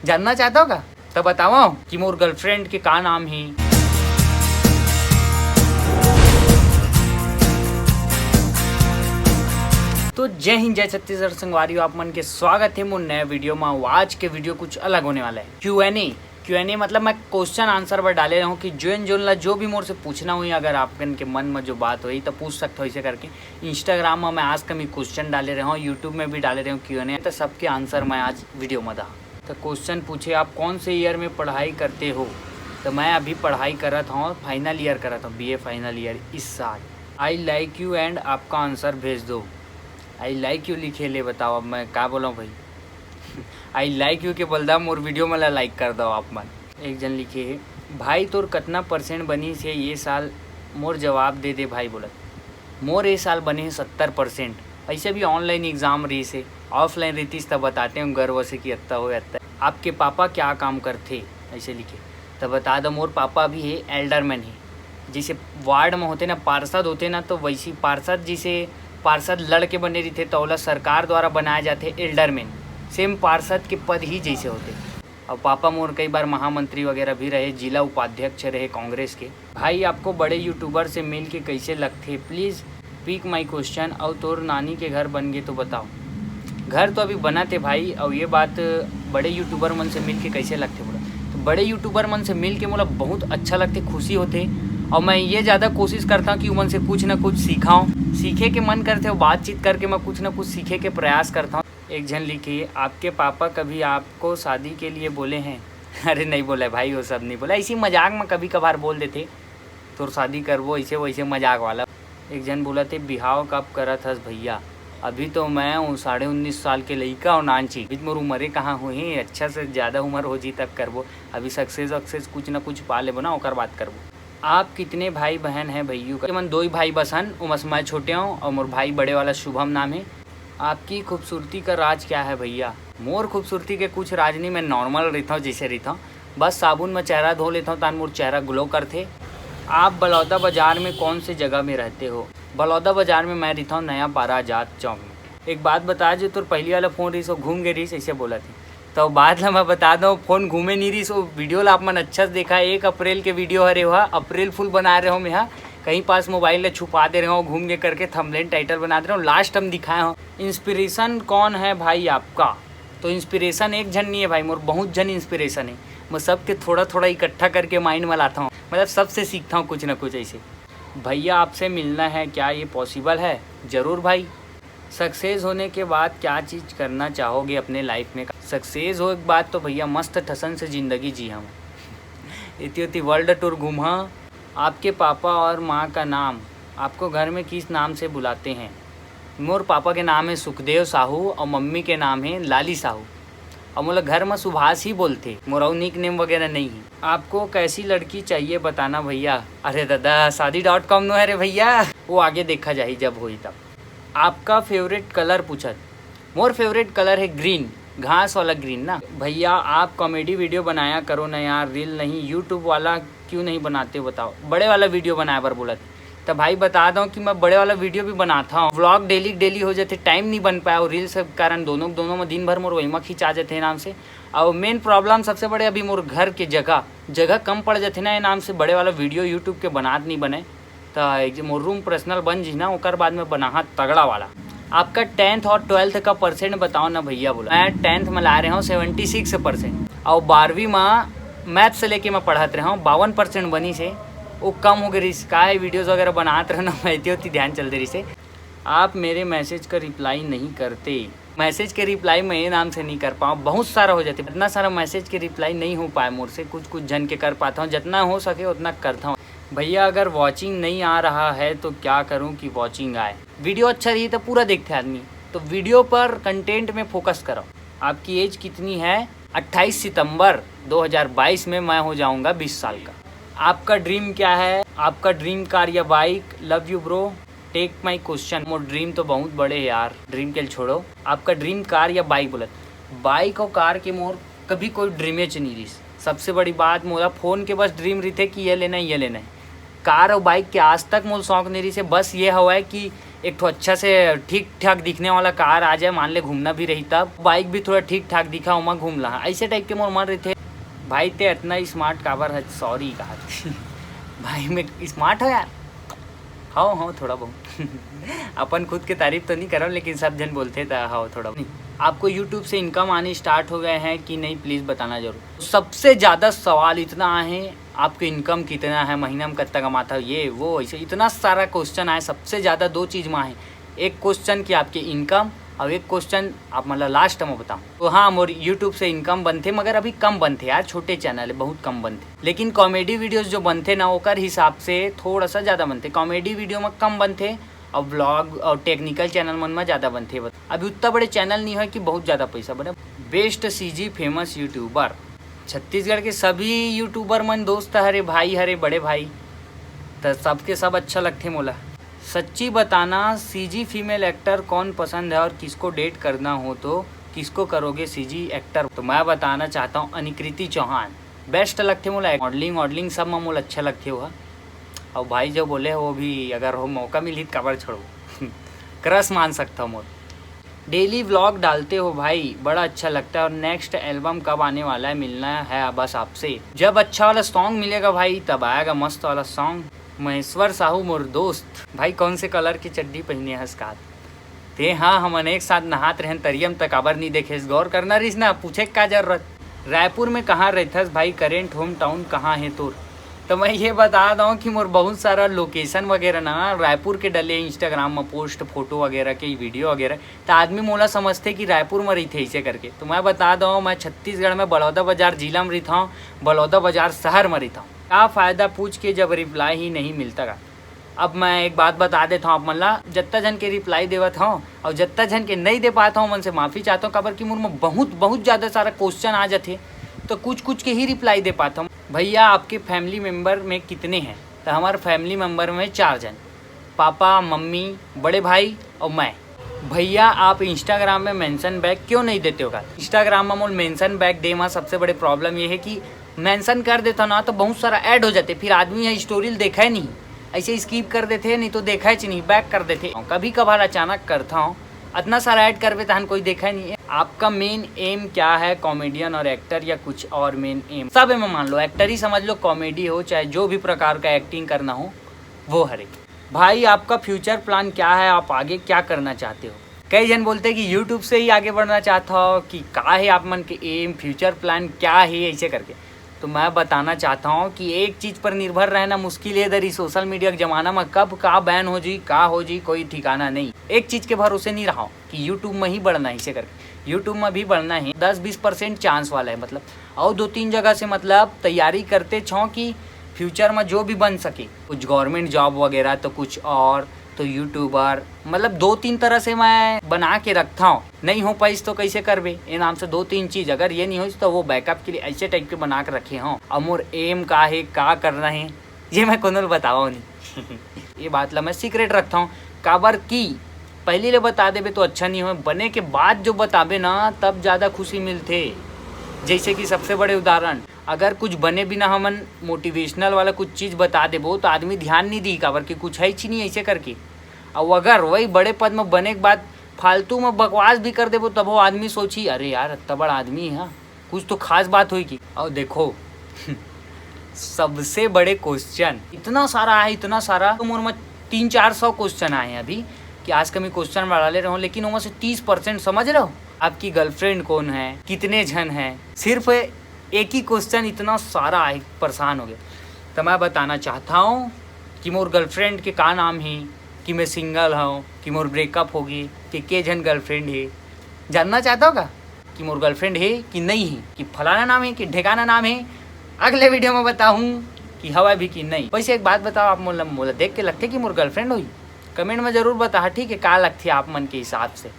जानना चाहता होगा तो बताओ कि मोर गर्लफ्रेंड के का नाम ही। तो जय हिंद जय छत्तीसगढ़ संगवारी आप मन के स्वागत है मोर नया वीडियो में। आज के वीडियो कुछ अलग होने वाला है। क्यू एन ए मतलब मैं क्वेश्चन आंसर पर डाले रहा हूँ कि जो भी मोर से पूछना हुई, अगर आपके मन में जो बात हुई तो पूछ सकते हो। इसे करके इंस्टाग्राम में मैं आज कभी क्वेश्चन डाले रहा हूँ, यूट्यूब में भी डाले रहा हूँ Q&A, तो सबके आंसर मैं आज वीडियो में दा। तो क्वेश्चन पूछे आप कौन से ईयर में पढ़ाई करते हो। तो मैं अभी पढ़ाई करत हूँ, फाइनल ईयर करत हूँ, BA फाइनल ईयर इस साल। आई लाइक यू एंड आपका आंसर भेज दो। आई लाइक यू लिखे ले, बताओ अब मैं क्या बोला भाई। आई लाइक यू के बोल दा मोर वीडियो में लाइक कर दो आप मन। एक जन लिखे है भाई तोर कितना % बनी से ये साल। मोर जवाब दे दे भाई बोलत मोर ये साल बने 70%। ऐसे भी ऑनलाइन एग्ज़ाम रही से, ऑफलाइन रहती तब बताते हैं गर्व से कि अत्ता हो अत्ता। आपके पापा क्या काम करते ऐसे लिखे तब बता दो। मोर पापा भी है एल्डरमैन है, जैसे वार्ड में होते ना पार्षद होते ना, तो वैसी पार्षद जिसे पार्षद लड़के बने रहते तो ओला सरकार द्वारा बनाए जाते एल्डरमैन। सेम पार्षद के पद ही जैसे होते। और पापा मोर कई बार महामंत्री वगैरह भी रहे, जिला उपाध्यक्ष रहे कांग्रेस के। भाई आपको बड़े यूट्यूबर से मिल के कैसे लगते, प्लीज़ पिक माई क्वेश्चन। और तोर नानी के घर बन गए तो बताओ। घर तो अभी बना थे भाई। और ये बात बड़े यूट्यूबर मन से मिल के कैसे लगते बोला, तो बड़े यूट्यूबर मन से मिल के मोला बहुत अच्छा लगते, खुशी होते। और मैं ये ज़्यादा कोशिश करता हूँ कि उमन से कुछ ना कुछ सीखाऊँ, सीखे के मन करते हो, बातचीत करके मैं कुछ ना कुछ सीखे के प्रयास करता हूँ। एक जन लिखिए आपके पापा कभी आपको शादी के लिए बोले हैं। अरे नहीं बोला भाई, वो सब नहीं बोला, इसी मजाक में कभी कभार बोल देते तो शादी करवो, ऐसे वैसे मजाक वाला। एक जन बोला थे बिहाव कब करत हस भैया। अभी तो मैं हूँ 19.5 साल के लड़का और नानची, अभी मोर उम्र कहाँ हुई, अच्छा से ज़्यादा उम्र हो जी तब करवो। अभी सक्सेस कुछ ना कुछ पा लेबो ना, ओकर बात करवो। आप कितने भाई बहन हैं भैयू का। मन 2 ही भाई बसन, उमस मैं छोटे हूँ और मोर भाई बड़े वाला शुभम नाम है। आपकी खूबसूरती का राज क्या है भैया। मोर खूबसूरती के कुछ राज नहीं, मैं नॉर्मल रहता हूँ जैसे रहता हूँ, बस साबुन में चेहरा धो लेता हूँ तान मोर चेहरा ग्लो करते। आप बलौदा बाज़ार में कौन से जगह में रहते हो। बलौदा बाज़ार में मैं रहता हूँ नया पारा आजाद चौक में। एक बात बता, जो तोर पहली वाला फ़ोन रही सो घूम गई रही ऐसे बोला थी, तो बाद में मैं बता दूँ फ़ोन घूमे नहीं रही सो। वीडियो ला आप मन अच्छा से देखा, 1 अप्रैल के वीडियो हरे हुआ, अप्रैल फुल बना रहे हो। मैं यहाँ कहीं पास मोबाइल ले छुपा दे रहे हो, घूम के करके थंबनेल टाइटल बना दे रहा हूँ, लास्ट हम दिखाए हो। इंस्पिरेशन कौन है भाई आपका। तो इंस्पिरेशन एक जन नहीं है भाई, मोर बहुत जन इंस्पिरेशन है। मैं सबके थोड़ा थोड़ा इकट्ठा करके माइंड में लाता हूँ, मतलब सबसे सीखता हूँ कुछ ना कुछ ऐसे। भैया आपसे मिलना है, क्या ये पॉसिबल है। ज़रूर भाई। सक्सेस होने के बाद क्या चीज़ करना चाहोगे अपने लाइफ में। सक्सेस हो एक बात तो भैया मस्त ठसन से ज़िंदगी जी हम इतनी वर्ल्ड टूर घूमा। आपके पापा और माँ का नाम आपको घर में किस नाम से बुलाते हैं। मोर पापा के नाम है सुखदेव साहू और मम्मी के नाम है लाली साहू। और मोला घर में सुभाष ही बोलते, मोरा निक नेम वगैरह नहीं है। आपको कैसी लड़की चाहिए बताना भैया। अरे दादा शादी.com नो है रे भैया, वो आगे देखा जाए जब हुई तब। आपका फेवरेट कलर पूछत। मोर फेवरेट कलर है ग्रीन, घास वाला ग्रीन ना। भैया आप कॉमेडी वीडियो बनाया करो ना यार, रील नहीं, यूट्यूब वाला क्यों नहीं बनाते बताओ। बड़े वाला वीडियो बनाया पर बोला तो भाई बता दूँ कि मैं बड़े वाला वीडियो भी बनाता हूँ। व्लॉग डेली हो जाते, टाइम नहीं बन पाया और रील से कारण दोनों में दिन भर मोर वही में खिंचा जाते नाम से। और मेन प्रॉब्लम सबसे बड़े अभी मोर घर के जगह कम पड़ जाते ना, ये नाम से बड़े वाला वीडियो यूट्यूब के बनात नहीं बने। तो मोर रूम पर्सनल बन जी ना, ओकर बाद में बना तगड़ा वाला। आपका 10th और 12th का % बताओ ना भैया बोला। मैं 10th में ला रहा हूँ 76% और 12वीं में मैथ से लेके मैं पढ़ाते रहा हूँ 52% बनी से, वो कम हो गई का है। वीडियोज़ वगैरह बनाते रहना मैं इतनी ध्यान चल दे रही से। आप मेरे मैसेज का रिप्लाई नहीं करते। मैसेज के रिप्लाई मैं ये नाम से नहीं कर पाऊँ, बहुत सारा हो जाते, इतना सारा मैसेज के रिप्लाई नहीं हो पाए मोर से। कुछ जन के कर पाता हूँ, जितना हो सके उतना करता हूँ। भैया अगर वॉचिंग नहीं आ रहा है तो क्या करूं कि वॉचिंग आए। वीडियो अच्छा रही तो पूरा देखते आदमी, तो वीडियो पर कंटेंट में फोकस करो। आपकी एज कितनी है। 28 सितंबर 2022 में मैं हो जाऊंगा 20 साल का। आपका ड्रीम क्या है। आपका ड्रीम कार या bike. Love you bro, take my question. मोर ड्रीम तो बहुत बड़े है यार, ड्रीम के छोड़ो। आपका ड्रीम कार या बाइक बोलत। बाइक और कार के मोर कभी कोई ड्रीमेज नहीं रही। सबसे बड़ी बात मोला फ़ोन के बस ड्रीम रही थे कि ये लेना है। कार और बाइक के आज तक मोल शौक नहीं रही से। बस ये हुआ है कि एक तो अच्छा से ठीक ठाक दिखने वाला कार आ जाए, मान ले घूमना भी रही तब बाइक भी थोड़ा ठीक ठाक दिखा उमा घूम ला, ऐसे टाइप के मोर मन रहे थे। भाई ते इतना स्मार्ट काबर है, सॉरी कहा भाई मैं स्मार्ट हो यार, हाँ थोड़ा बहुत अपन खुद की तारीफ तो नहीं कर रहा हूँ, लेकिन सब जन बोलते थे हाँ थोड़ा नहीं। आपको YouTube से इनकम आनी स्टार्ट हो गए हैं कि नहीं, प्लीज़ बताना जरूर। सबसे ज़्यादा सवाल इतना है, आपकी इनकम कितना है, महीना में कितना कमाता हो, ये वो ऐसे इतना सारा क्वेश्चन आए। सबसे ज़्यादा दो चीज़ में है, एक क्वेश्चन कि आपकी इनकम और एक क्वेश्चन आप मतलब लास्ट में बताऊँ तो हाँ मोर यूट्यूब से इनकम बनते, मगर अभी कम बनते यार, छोटे चैनल है बहुत कम बनते। लेकिन कॉमेडी वीडियोस जो बनते ना ओकर हिसाब से थोड़ा सा ज़्यादा बनते, कॉमेडी वीडियो में कम बनते और ब्लॉग और टेक्निकल चैनल मन में ज़्यादा बनते। अभी उतना बड़े चैनल नहीं है कि बहुत ज़्यादा पैसा बने। Best CG famous YouTuber, Chhattisgarh के सभी यूट्यूबर मन दोस्त हरे भाई, हरे बड़े भाई, तो सबके सब अच्छा लगते मोला। सच्ची बताना CG फीमेल एक्टर कौन पसंद है, और किसको डेट करना हो तो किसको करोगे CG एक्टर। तो मैं बताना चाहता हूँ अनिकृति चौहान बेस्ट लगते मोला, मॉडलिंग सब में मोला अच्छा लगते हुआ। और भाई जो बोले वो भी अगर हो मौका मिली तो कबर छोड़ो क्रश मान सकता हूँ मोर। डेली व्लॉग डालते हो भाई, बड़ा अच्छा लगता है। और नेक्स्ट एल्बम कब आने वाला है, मिलना है बस आपसे। जब अच्छा वाला सॉन्ग मिलेगा भाई तब आएगा मस्त वाला सॉन्ग। महेश्वर साहू मोर दोस्त, भाई कौन से कलर की चड्डी पहने हंसकात ते, हाँ हम एक साथ नहात रहन तरियम तक अबर नहीं देखे, गौर करना रहीस ना, पूछे क्या जरूरत। रायपुर में कहाँ रहथस भाई, करेंट होम टाउन कहाँ है तोर। तो मैं ये बता दूँ कि मोर बहुत सारा लोकेशन वगैरह ना रायपुर के डले इंस्टाग्राम में पोस्ट, फोटो वगैरह के वीडियो वगैरह, तो आदमी मोला समझते कि रायपुर में रही थे ऐसे करके। तो मैं बता दूँ मैं छत्तीसगढ़ में बड़ौदा बाजार जिला में रहता हूँ, बड़ौदा बाजार शहर में रहता हूँ। क्या फ़ायदा पूछ के जब रिप्लाई ही नहीं मिलता का। अब मैं एक बात बता देता हूँ, आप मतलब जितना जन के रिप्लाई देवत हूँ और जितना जन के नहीं दे पाता हूँ मन से माफ़ी चाहता हूँ, खबर कि मुझ में बहुत ज़्यादा सारा क्वेश्चन आ जाते, तो कुछ के ही रिप्लाई दे पाता हूँ। भैया आपके फैमिली मेम्बर में कितने हैं, तो हमारे फैमिली मेम्बर में 4 जन, पापा मम्मी बड़े भाई और मैं। भैया आप इंस्टाग्राम में मेंशन बैक क्यों नहीं देते हो का। इंस्टाग्राम में मोल मेंशन बैक दे में सबसे बड़े प्रॉब्लम ये है कि मेंशन कर देता ना तो बहुत सारा ऐड हो जाते, फिर आदमी है स्टोरी देखा ही नहीं, ऐसे स्किप कर देते, नहीं तो देखा ही नहीं, बैक कर देते। कभी कभार अचानक करता हूँ, इतना सारा ऐड कर देता है कोई देखा ही नहीं है। आपका मेन एम क्या है, कॉमेडियन और एक्टर या कुछ और मेन एम। सब में मान लो एक्टर ही समझ लो, कॉमेडी हो चाहे जो भी प्रकार का एक्टिंग करना हो वो हरे। भाई आपका फ्यूचर प्लान क्या है, आप आगे क्या करना चाहते हो। कई जन बोलते हैं कि यूट्यूब से ही आगे बढ़ना चाहता हो, कि क्या है आप मन के एम, फ्यूचर प्लान क्या है ऐसे करके। तो मैं बताना चाहता हूँ कि एक चीज़ पर निर्भर रहना मुश्किल है इधर ही सोशल मीडिया के ज़माना में, कब का बैन हो जी का हो जी कोई ठिकाना नहीं। एक चीज़ के भरोसे नहीं रहा कि यूट्यूब में ही बढ़ना है ऐसे करके, यूट्यूब में भी बढ़ना है 10-20% चांस वाला है मतलब, और 2-3 जगह से मतलब तैयारी करते छो कि फ्यूचर में जो भी बन सके, कुछ गवर्नमेंट जॉब वगैरह तो कुछ और तो यूट्यूबर, मतलब 2-3 तरह से मैं बना के रखता हूँ। नहीं हो पाई तो कैसे करबे, ये नाम से 2-3 चीज़ अगर ये नहीं हो तो वो बैकअप के लिए ऐसे टाइप के बना के रखे हों। और मोर एम का है, का करना है ये मैं कोनो बतावा नहीं ये बात ला मैं सीक्रेट रखता हूँ, काबर की पहले ले बता देबे तो अच्छा नहीं हो, बने के बाद जो बताबे ना तब ज़्यादा खुशी मिलते। जैसे कि सबसे बड़े उदाहरण, अगर कुछ बने बिना हमन मोटिवेशनल वाला कुछ चीज़ बता देबो तो आदमी ध्यान नहीं दी, काबर कि कुछ है ही नहीं ऐसे करके। और अगर वही बड़े पद में बने के बाद फालतू में बकवास भी कर देबो तब वो आदमी सोची अरे यार इतना बड़ा आदमी है, कुछ तो खास बात होगी। और देखो सबसे बड़े क्वेश्चन इतना सारा है, इतना सारा, तो मोर में 300-400 क्वेश्चन आए हैं अभी कि आज का मैं क्वेश्चन बढ़ा ले रहा हूँ, लेकिन उनमें से 30% समझ रहे हो। आपकी गर्लफ्रेंड कौन है, कितने जन हैं, सिर्फ एक ही क्वेश्चन इतना सारा है, परेशान हो गया। तो मैं बताना चाहता हूँ कि मोर गर्लफ्रेंड के का नाम है, कि मैं सिंगल हूँ, कि मोर ब्रेकअप होगी, कि के जन गर्लफ्रेंड है। जानना चाहता होगा कि मोर गर्लफ्रेंड है कि नहीं है, कि फलाना नाम है कि ढेकाना नाम है, अगले वीडियो में बताऊँ कि हवा भी कि नहीं। वैसे एक बात बताओ, आप मोला देख के लगते कि मोर गर्लफ्रेंड हुई, कमेंट में ज़रूर बता, ठीक है, का लगती है आप मन के हिसाब से।